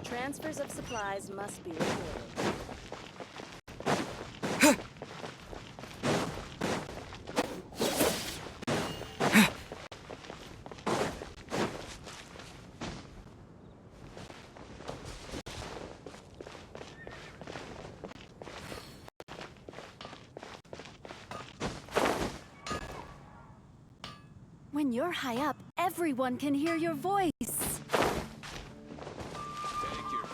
Transfers of supplies must be recorded. When you're high up, everyone can hear your voice. Take your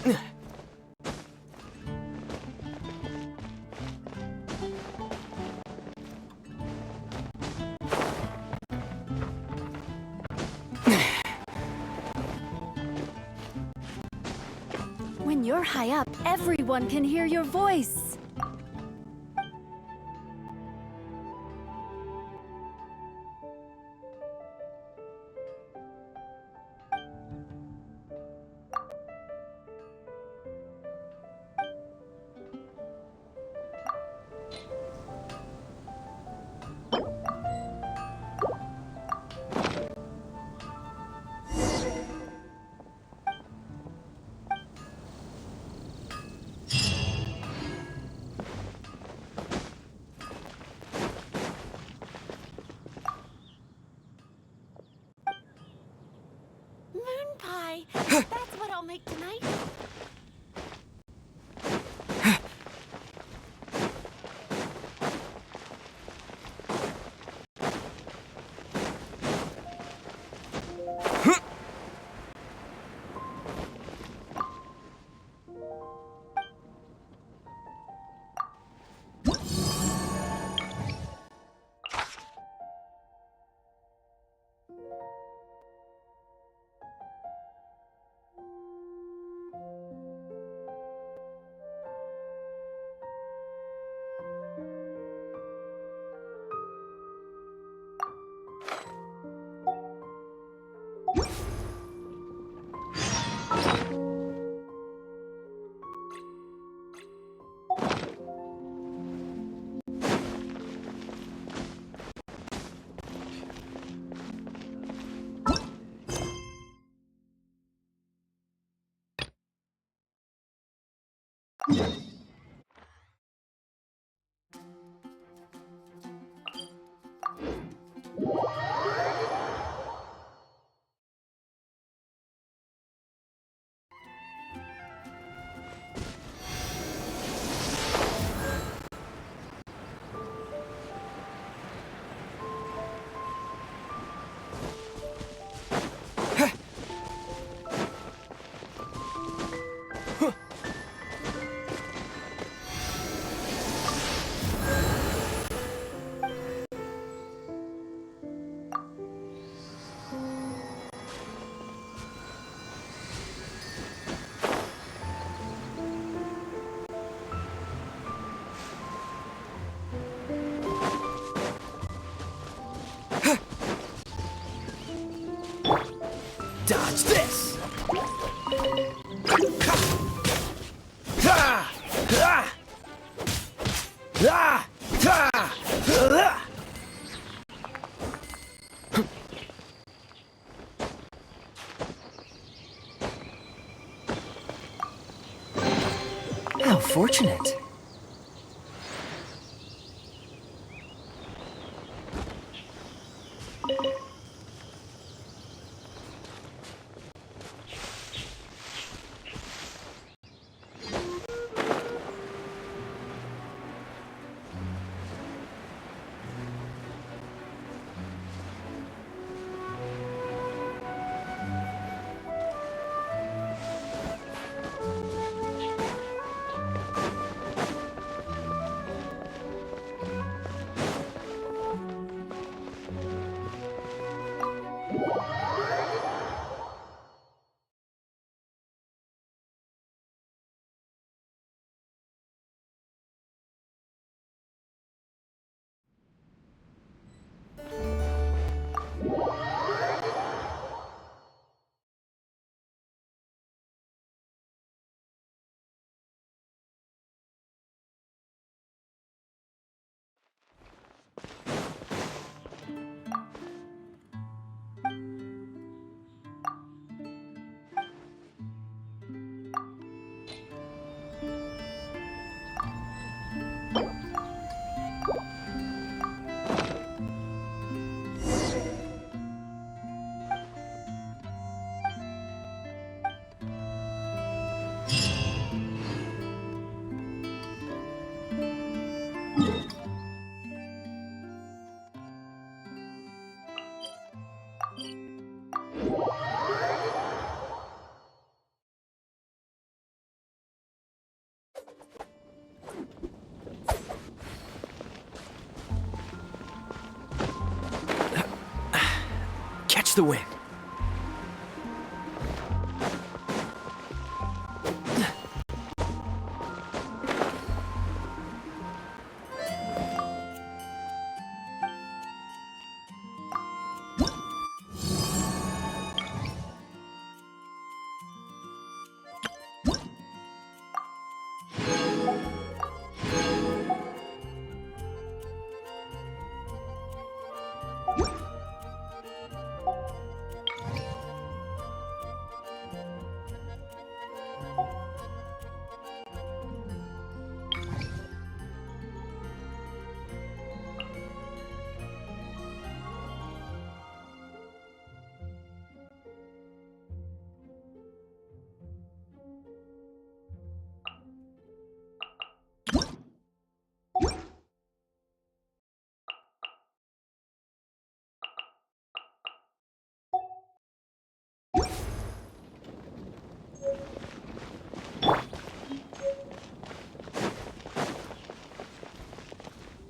pick. When you're high up, everyone can hear your voice. Moon pie. That's what I'll make tonight. Dodge this! How fortunate. the win.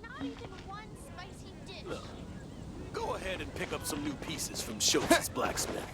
Not even one spicy dish. Go ahead and pick up some new pieces from Schultz's blacksmith.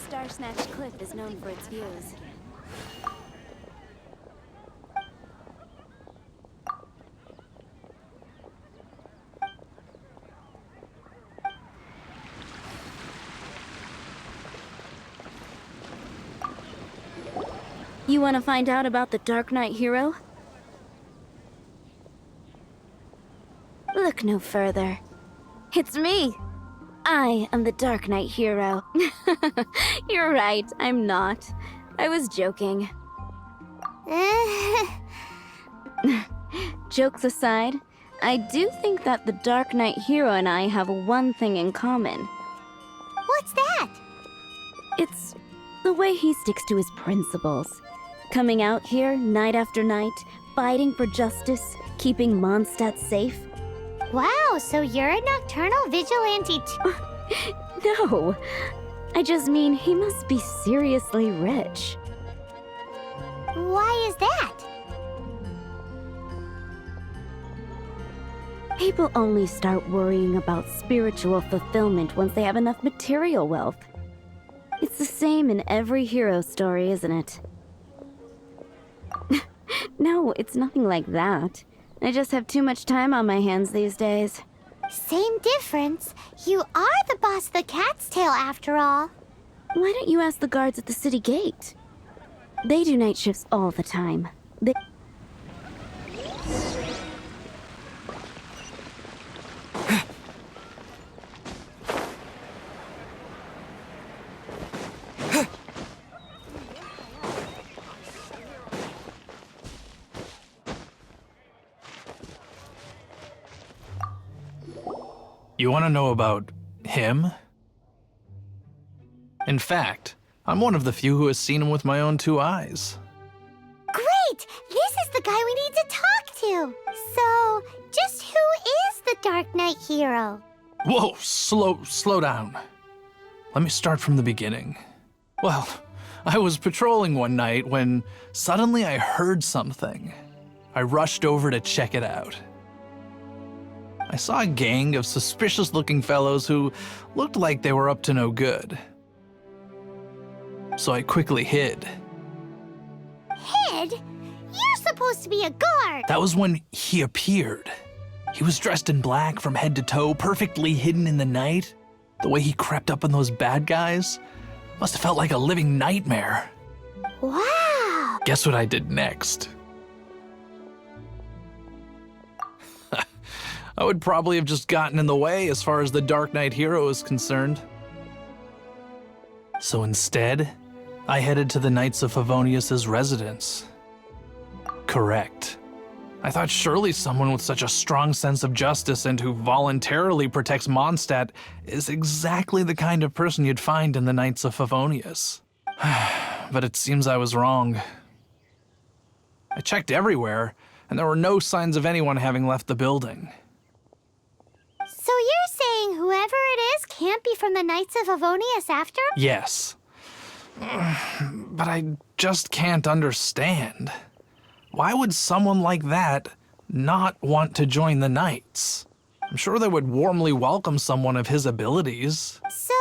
Star Snatch Cliff is known for its views. You want to find out about the Darknight Hero? Look no further. It's me! I am the Darknight Hero. You're right, I'm not. I was joking. Jokes aside, I do think that the Darknight Hero and I have one thing in common. What's that? It's the way he sticks to his principles. Coming out here night after night, fighting for justice, keeping Mondstadt safe. Wow, so you're a nocturnal vigilante too? No, I just mean he must be seriously rich. Why is that? People only start worrying about spiritual fulfillment once they have enough material wealth. It's the same in every hero story, isn't it? No, it's nothing like that. I just have too much time on my hands these days. Same difference. You are the boss of the Cat's Tail after all. Why don't you ask the guards at the city gate? They do night shifts all the time. They... You want to know about him? In fact, I'm one of the few who has seen him with my own 2 eyes. Great! This is the guy we need to talk to. So, just who is the Dark Knight Hero? Whoa, slow down. Let me start from the beginning. Well, I was patrolling one night when suddenly I heard something. I rushed over to check it out. I saw a gang of suspicious-looking fellows who looked like they were up to no good. So I quickly hid. Hid? You're supposed to be a guard! That was when he appeared. He was dressed in black from head to toe, perfectly hidden in the night. The way he crept up on those bad guys must have felt like a living nightmare. Wow! Guess what I did next? I would probably have just gotten in the way as far as the Dark Knight Hero is concerned. So instead, I headed to the Knights of Favonius' residence. Correct. I thought surely someone with such a strong sense of justice and who voluntarily protects Mondstadt is exactly the kind of person you'd find in the Knights of Favonius. But it seems I was wrong. I checked everywhere, and there were no signs of anyone having left the building. So you're saying whoever it is can't be from the Knights of Favonius after? Yes. But I just can't understand. Why would someone like that not want to join the Knights? I'm sure they would warmly welcome someone of his abilities. So,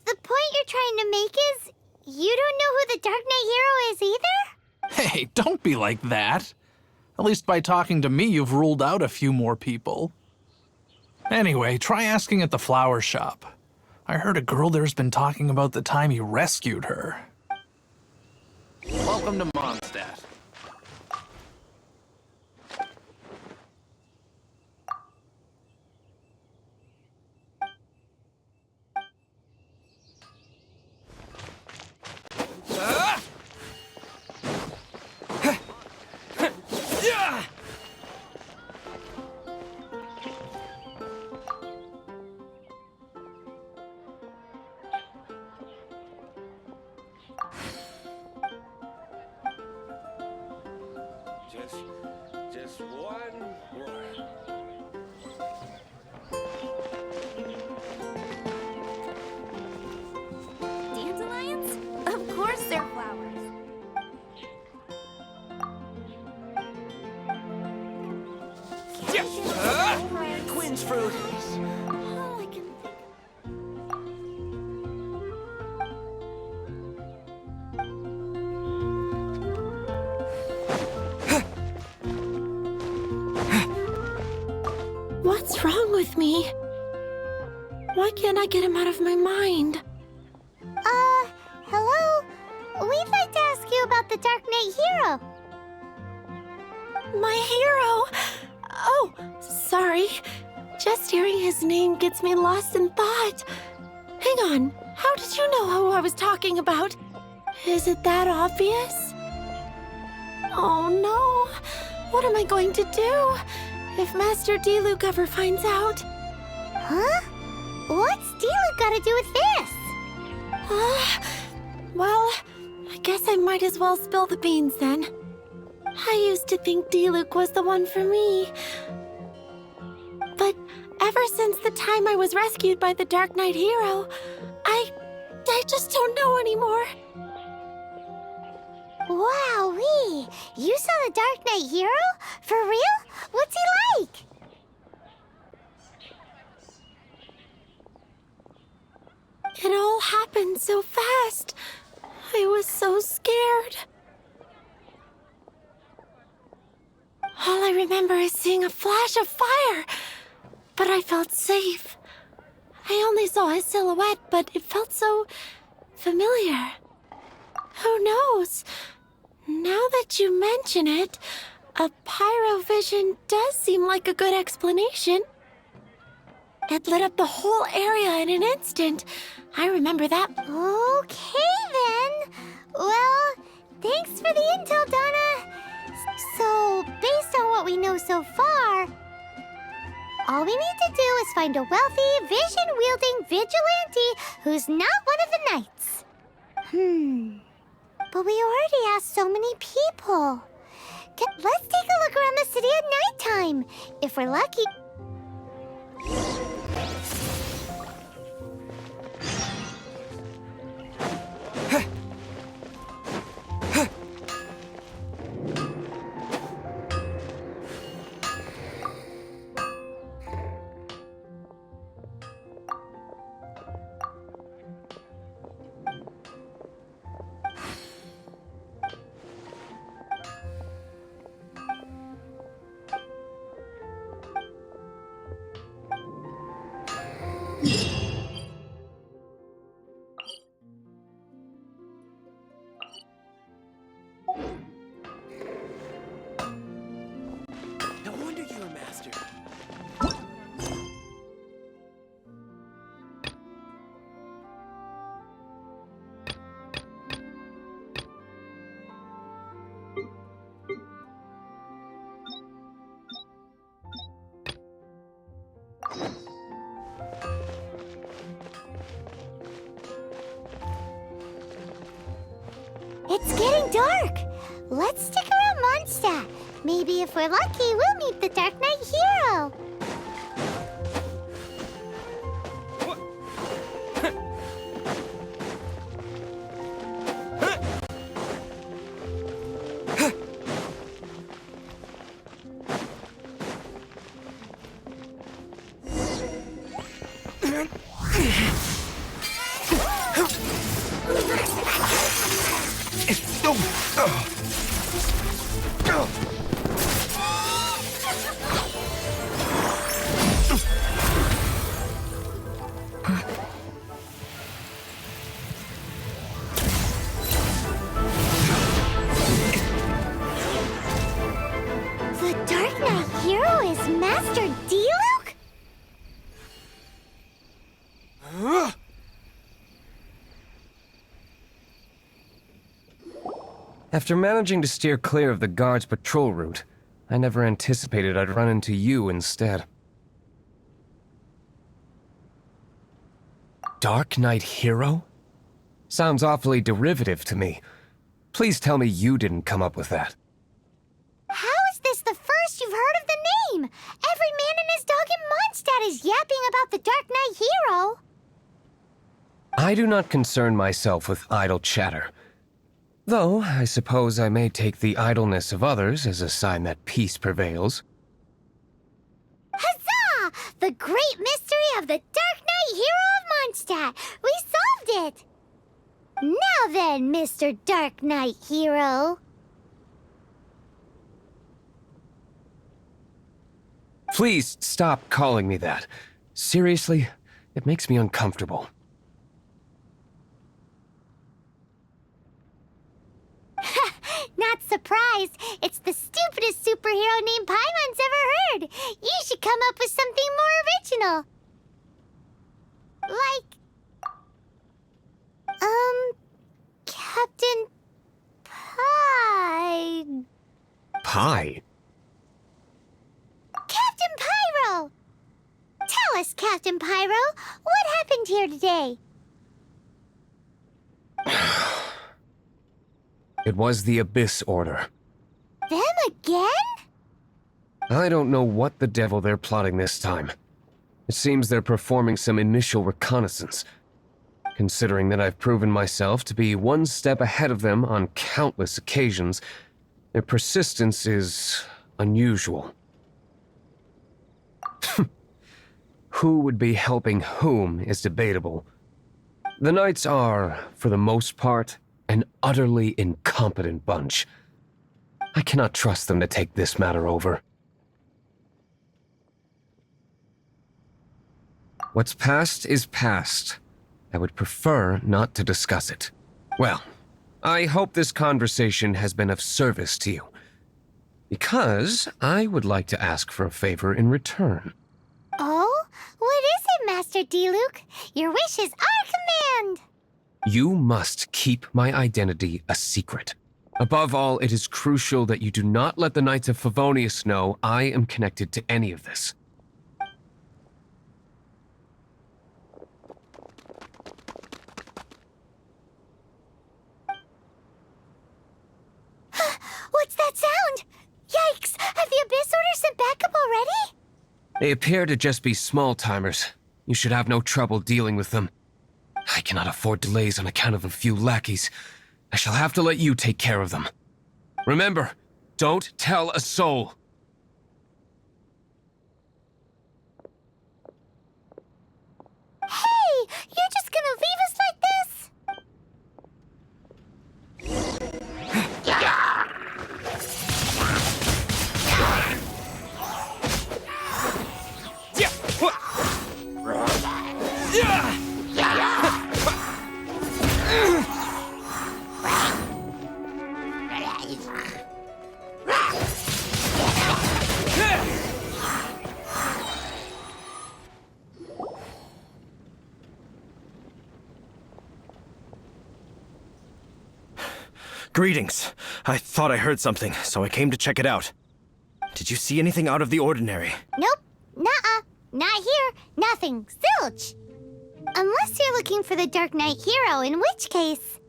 the point you're trying to make is you don't know who the Dark Knight Hero is either? Hey, don't be like that. At least by talking to me, you've ruled out a few more people. Anyway, try asking at the flower shop. I heard a girl there's been talking about the time he rescued her. Welcome to Mondstadt. Just one more. Dandelions? Of course they're flowers. Queen's fruit. All I can think What's wrong with me? Why can't I get him out of my mind? hello? We'd like to ask you about the Dark Knight Hero. My hero! Oh, sorry. Just hearing his name gets me lost in thought. Hang on, how did you know who I was talking about? Is it that obvious? Oh no, what am I going to do if Master D-Luke ever finds out? Huh? What's D-Luke got to do with this? Well, I guess I might as well spill the beans then. I used to think D-Luke was the one for me. But ever since the time I was rescued by the Dark Knight Hero, I just don't know anymore. Wowee! You saw the Dark Knight Hero? For real? What's he like? It all happened so fast. I was so scared. All I remember is seeing a flash of fire, but I felt safe. I only saw his silhouette, but it felt so familiar. Who knows? Now that you mention it, a pyrovision does seem like a good explanation. It lit up the whole area in an instant. I remember that. Okay, then. Well, thanks for the intel, Donna. So, based on what we know so far, all we need to do is find a wealthy, vision-wielding vigilante who's not one of the knights. But we already asked so many people. Let's take a look around the city at nighttime. If we're lucky... No wonder you're a master. It's getting dark. Let's stick around Mondstadt. Maybe if we're lucky, we'll meet the Dark Knight Hero. The Dark Knight Hero is Master Diluc? After managing to steer clear of the guard's patrol route, I never anticipated I'd run into you instead. Dark Knight Hero? Sounds awfully derivative to me. Please tell me you didn't come up with that. How is this the first you've heard of the name? Every man and his dog in Mondstadt is yapping about the Dark Knight Hero. I do not concern myself with idle chatter. Though, I suppose I may take the idleness of others as a sign that peace prevails. Huzzah! The great mystery of the Dark Knight Hero of Mondstadt! We solved it! Now then, Mr. Dark Knight Hero. Please stop calling me that. Seriously, it makes me uncomfortable. Not surprised. It's the stupidest superhero name Paimon's ever heard. You should come up with something more original. Like... Captain Pie... Pie? Captain Pyro! Tell us, Captain Pyro, what happened here today? It was the Abyss Order. Them again? I don't know what the devil they're plotting this time. It seems they're performing some initial reconnaissance. Considering that I've proven myself to be one step ahead of them on countless occasions, their persistence is unusual. Who would be helping whom is debatable. The Knights are, for the most part, an utterly incompetent bunch. I cannot trust them to take this matter over. What's past is past, I would prefer not to discuss it. Well, I hope this conversation has been of service to you, because I would like to ask for a favor in return. Oh? What is it, Master D-Luke? Your wish is our command! You must keep my identity a secret. Above all, it is crucial that you do not let the Knights of Favonius know I am connected to any of this. What's that sound? Yikes! Have the Abyss Order sent backup already? They appear to just be small-timers. You should have no trouble dealing with them. I cannot afford delays on account of a few lackeys. I shall have to let you take care of them. Remember, don't tell a soul. Hey! You're just gonna leave us like this? Greetings. I thought I heard something, so I came to check it out. Did you see anything out of the ordinary? Nope. Nuh-uh. Not here. Nothing. Zilch. Unless you're looking for the Dark Knight Hero, in which case...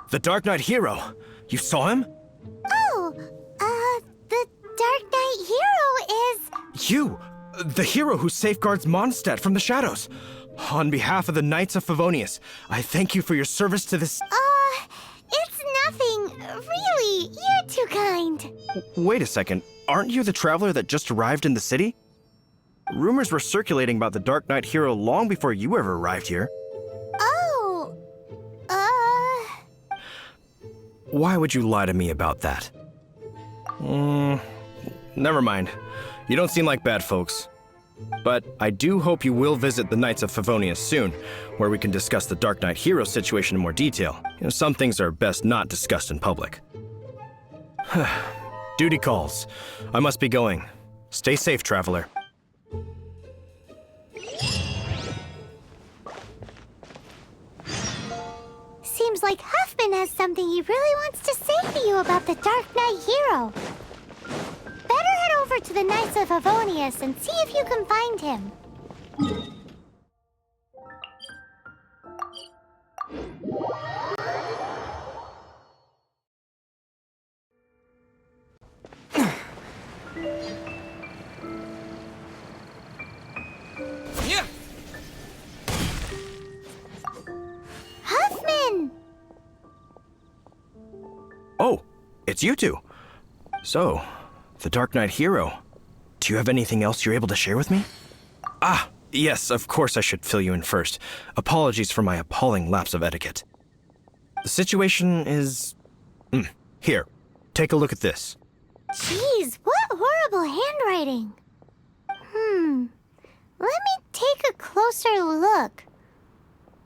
The Dark Knight Hero? You saw him? Oh, the Dark Knight Hero is... You! The hero who safeguards Mondstadt from the shadows. On behalf of the Knights of Favonius, I thank you for your service to this... It's nothing. Really, you're too kind. Wait a second. Aren't you the traveler that just arrived in the city? Rumors were circulating about the Dark Knight Hero long before you ever arrived here. Oh, Why would you lie to me about that? Never mind. You don't seem like bad folks. But I do hope you will visit the Knights of Favonius soon, where we can discuss the Dark Knight Hero situation in more detail. Some things are best not discussed in public. Duty calls. I must be going. Stay safe, traveler. seems like Huffman has something he really wants to say to you about the Dark Knight Hero. Better head over to the Knights of Favonius and see if you can find him. Huffman! Oh, it's you two. So, the Dark Knight Hero. Do you have anything else you're able to share with me? Ah, yes, of course I should fill you in first. Apologies for my appalling lapse of etiquette. The situation is... Here, take a look at this. Jeez, what horrible handwriting. Let me take a closer look.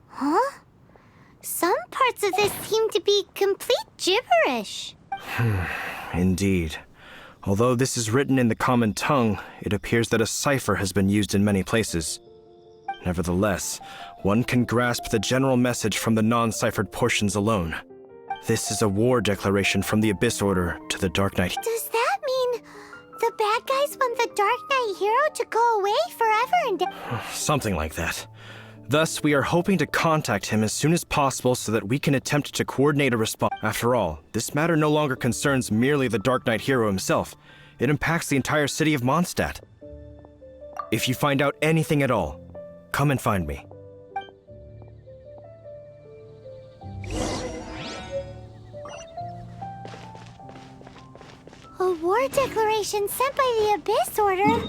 Huh? Some parts of this seem to be complete gibberish. Indeed. Although this is written in the common tongue, it appears that a cipher has been used in many places. Nevertheless, one can grasp the general message from the non-ciphered portions alone. This is a war declaration from the Abyss Order to the Dark Knight. Does that mean the bad guys want the Dark Knight Hero to go away forever and Something like that. Thus, we are hoping to contact him as soon as possible so that we can attempt to coordinate a response. After all, this matter no longer concerns merely the Dark Knight Hero himself. It impacts the entire city of Mondstadt. If you find out anything at all, come and find me. A war declaration sent by the Abyss Order?